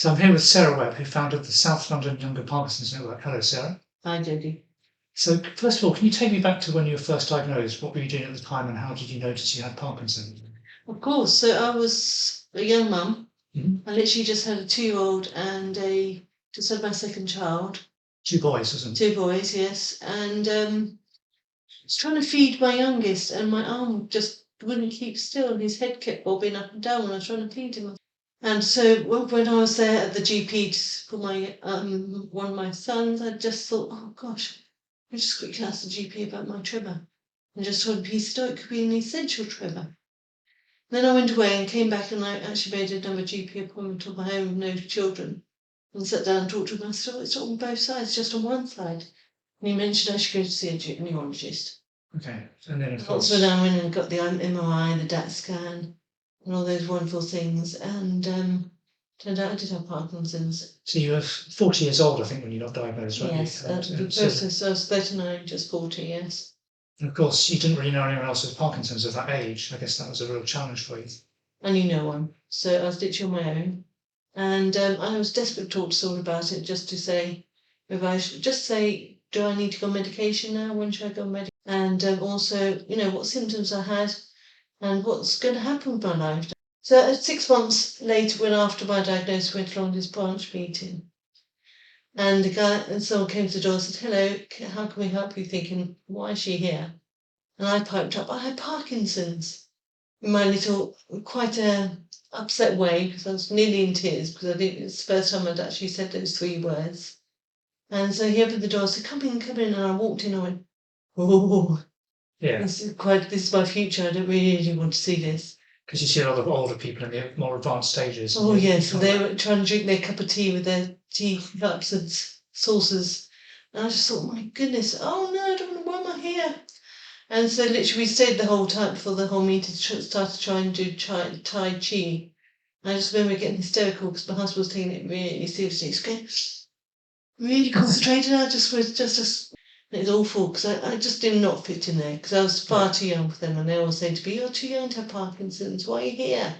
So I'm here with Sarah Webb, who founded the South London Younger Parkinson's Network. Hello, Sarah. Hi, Jodie. So first of all, can you take me back to when you were first diagnosed? What were you doing at the time and how did you notice you had Parkinson's? Of course. So I was a young mum. Mm-hmm. I literally just had a 2-year-old and just had my second child. 2 boys, wasn't it? 2 boys, yes. And I was trying to feed my youngest and my arm just wouldn't keep still and his head kept bobbing up and down when I was trying to feed him. And so when I was there at the GP for my one of my sons, I just thought, oh gosh, I just quickly asked the GP about my tremor and just told him he said, oh, it could be an essential tremor. Then I went away and came back and I actually made another GP appointment on my own with no children and sat down and talked to him. I said, oh, it's not on both sides, just on one side. And he mentioned I should go to see a neurologist. Okay, and then of That's course... when I went and got the MRI, the DAT scan and all those wonderful things, and turned out I did have Parkinson's. So you were 40 years old, I think, when you got diagnosed, right? Yes, the process, I was 39, just 40, yes. And of course, you didn't really know anyone else with Parkinson's at that age. I guess that was a real challenge for you. I knew no one, so I was literally on my own. And I was desperate to talk to someone about it, just to say, if I should just say, do I need to go on medication now? When should I go on medication? And also, what symptoms I had and what's going to happen with my life. So 6 months later, when after my diagnosis, went along this branch meeting. And someone came to the door and said, hello, how can we help you? Thinking, why is she here? And I piped up, I had Parkinson's. In my little, quite upset way, because I was nearly in tears, because I think it's the first time I'd actually said those 3 words. And so he opened the door and said, come in, and I walked in and I went, oh, yeah. This is my future, I don't really want to see this. Because you see a lot of older people in the more advanced stages. Oh yes, and they were trying to drink their cup of tea with their tea cups and saucers. And I just thought, my goodness, oh no, I don't know, why am I here? And so literally we stayed the whole time before the whole meeting, started trying to do Tai Chi. I just remember getting hysterical because my husband was taking it really seriously. He's going, really concentrated. I just was it was awful because I just did not fit in there because I was far too young for them, and they always say to me, you're too young to have Parkinson's, why are you here?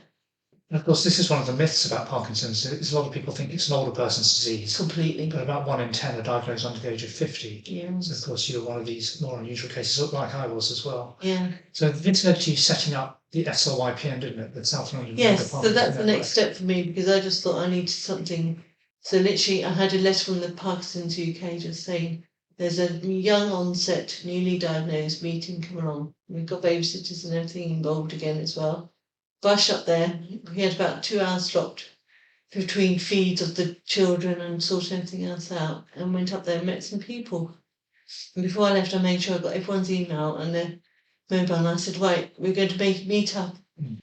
And of course, this is one of the myths about Parkinson's. Is a lot of people think it's an older person's disease. Completely. But about 1 in 10 are diagnosed under the age of 50. Yes. So of course, you're one of these more unusual cases, like I was as well. Yeah. So this led to you setting up the SLYPN, didn't it? The South London Younger Yes, Parkinson's so that's the Network. next step for me because I just thought I needed something. So literally, I had a letter from the Parkinson's UK just saying, there's a young onset, newly diagnosed meeting come along. We've got babysitters and everything involved again as well. Rushed up there. We had about 2 hours slopped between feeds of the children and sorting everything else out, and went up there and met some people. And before I left, I made sure I got everyone's email and their mobile, and I said, right, we're going to meet up.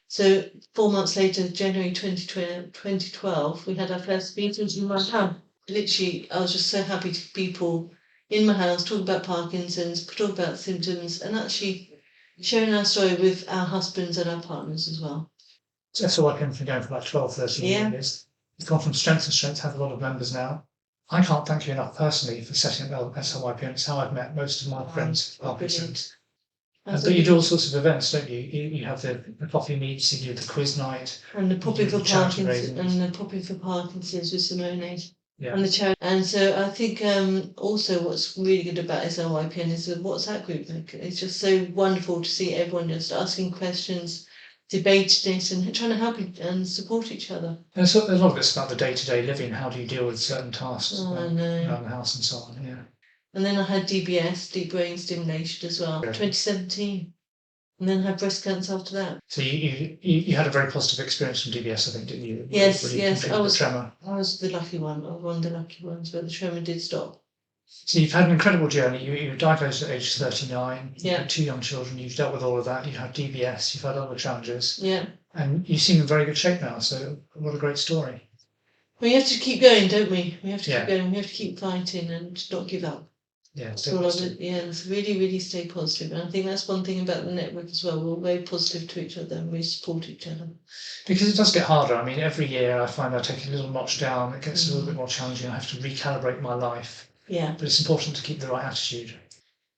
So 4 months later, January 2012, we had our first meetings in my house. Literally, I was just so happy to people in my house talking about Parkinson's, talking about symptoms, and actually sharing our story with our husbands and our partners as well. So SLYPN's been going for about 12, 13 years. It's gone from strength to strength, have a lot of members now. I can't thank you enough personally for setting up SLYPN. It's how I've met most of my friends with Parkinson's. But you do all sorts of events, don't you? You have the coffee meets, you do the quiz night. And the Popping for Parkinson's with Simone. Yeah. And the charity. And so I think also what's really good about SLYPN is the WhatsApp group. It's just so wonderful to see everyone just asking questions, debating it, and trying to help and support each other. And so a lot of it's about the day-to-day living. How do you deal with certain tasks around the house and so on? Yeah. And then I had DBS, deep brain stimulation as well, 2017. And then I had breast cancer after that. So you had a very positive experience from DBS, I think, didn't you? Yes, yes. I was the lucky one. I was one of the lucky ones where the tremor did stop. So you've had an incredible journey. You were diagnosed at age 39. Yeah. You had 2 young children. You've dealt with all of that. You've had DBS. You've had other challenges. Yeah. And you seem in very good shape now. So what a great story. We have to keep going, don't we? We have to keep going. We have to keep fighting and not give up. Yeah, it's really stay positive. And I think that's one thing about the network as well. We're very positive to each other and we support each other. Because it does get harder. I mean, every year I find I take a little notch down. It gets a little bit more challenging. I have to recalibrate my life. Yeah. But it's important to keep the right attitude.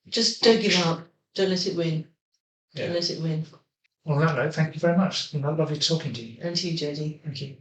Just don't give up. Don't let it win. Yeah. Don't let it win. Well, on that note, thank you very much. It's been lovely talking to you. And to you, Jodie. Thank you.